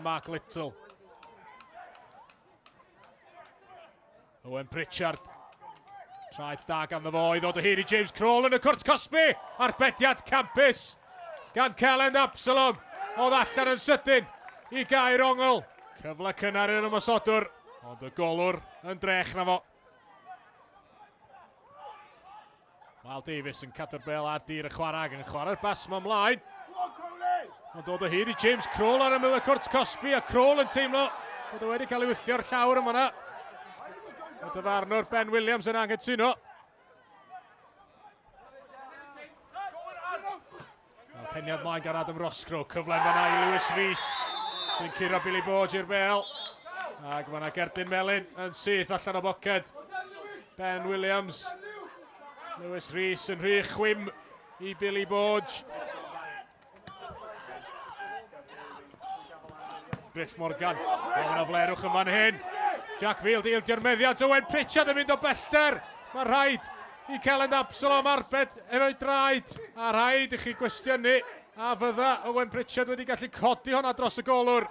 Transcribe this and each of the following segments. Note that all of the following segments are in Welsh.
Mark Little. Owen Pritchard. Traeth da gan fo i ddod o hyd i James Crawl yn y cwrt Cosby. Arbediad campus gan Celyn Absalom. Oedd allan yn sydyn i Gair Ongl. Cyfle cynnar yn ymosodwr. Ond y golwr yn drech na fo. Mal Davies yn cadw'r bel ar dir y chwarae. Yn chwarae'r bas yma ymlaen. Ond dod o hyd i James Crawl ar ymyl y cwrt Cosby. A Crawl yn teimlo bod o wedi cael ei wythio'r llawr yma na. Y dyfarnwr Ben Williams yn anghytuno. Peniad mlaen gan Adam Roscoe, cyflen fan'na i Lewis Rees sy'n curo Billy Borge i'r bel. Ac fan'na Gerdyn Melyn yn syth allan o boced. Ben Williams. Lewis Rees yn rhy chwym i Billy Borge. Griff Morgan. Mae'n flerwch yn fan hyn. Jack Field i ildio'r meddiad. Owen Pritchard yn mynd o bellter. Mae'n rhaid i Celyn Absalom arbed efo'i draed. A rhaid i chi gwestiynu. A fydda Owen Pritchard wedi gallu codi honna dros y golwr.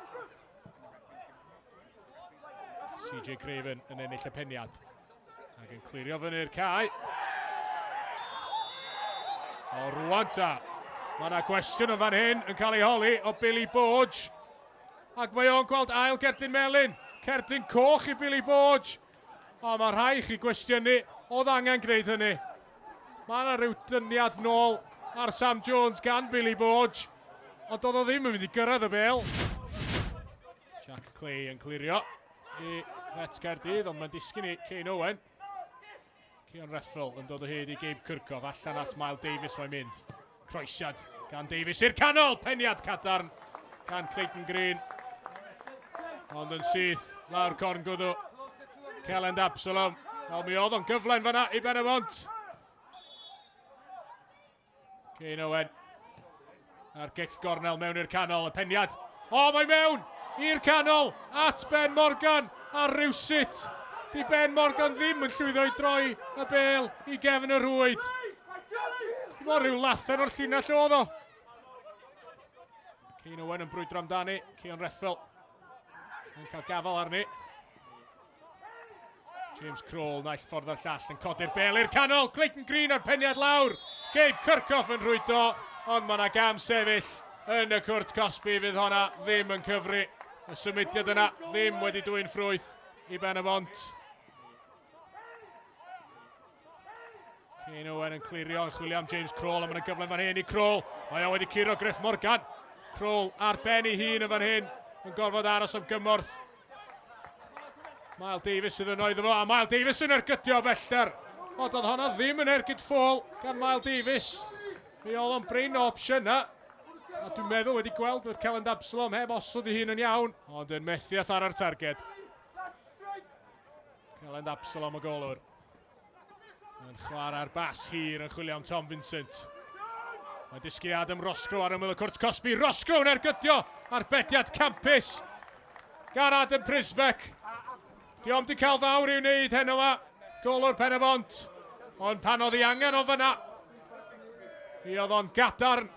CJ Craven yn ennill y peniad. Ac yn clirio fyny'r cae. O rwan ta. Mae yna gwestiwn yn fan hyn yn cael ei holi o Billy Borge. Ac mae o'n gweld ail Gerdyn Melyn. Cerdyn coch i Billy Borge. O, mae rhai chi gwestiynu. Oedd angen gwneud hynny. Mae yna rhyw dyniad nôl ar Sam Jones gan Billy Borge. Ond oedd o ddim yn mynd i gyrraedd y bel. Jack Clay yn clirio i Met Caerdydd, ond mae'n disgyn i Kane Owen. Cion Reffel yn dod o hyd i Gabe Kirkhoff. Allan at Mal Davies mae'n mynd. Croesiad gan Davies i'r canol. Peniad cadarn gan Clayton Green. Ond yn syth lawr corn gwddw Celyn Absalom. Wel, mi oedd o'n gyflen fan'na i Pen-y-bont. Kane Owen. A'r gic gornel mewn i'r canol. Y peniad. O, mae mewn i'r canol at Ben Morgan. A rywsut. Di Ben Morgan ddim yn llwyddo i droi y bel i gefn y rwyd. Mo rhyw lathen o'r llinell oedd o. Kane Owen yn brwydro amdani. Cion Reffel yn cael gafal arni. James Crawl naill ffordd ar llall yn codi'r bel i'r canol. Clayton Green ar peniad lawr. Gabe Kirkhoff yn rhwydo. Ond mae yna gam sefyll yn y cwrt Cosby. Fydd honna ddim yn cyfri. Y symudiad yna ddim wedi dwy'n ffrwyth i Pen-y-bont. Kane Owen yn clirio yn chwilio am James Crawl. A mae yna gyfle fan hyn i Crawl. Mae o wedi curo Griff Morgan. Crawl ar ben ei hun yn fan hyn. Yn gorfod aros am gymorth. Mal Davies sydd yn oedd efo. A Mal Davies yn ergydio bellter. Ond oedd honna ddim yn ergyd ffôl gan Mal Davies. Mi oedd o'n brin o opsiwn na. A dwi'n meddwl wedi gweld bod Celyn Absalom heb osod ei hun yn iawn. Ond yn methiaeth ar yr targed. Celyn Absalom y golwr. Yn chwarae'r bas hir yn chwilio am Tom Vincent. Mae disgyn Adam Roscoe ar ymyl y cwrt Cosby. Roscoe yn ergydio arbediad campus gan Adam Prisbeck. Diom di cael fawr i'w wneud heno yma. Golwr Pen-y-bont. Ond pan oedd hi angen o fyna. Mi oedd o'n gadarn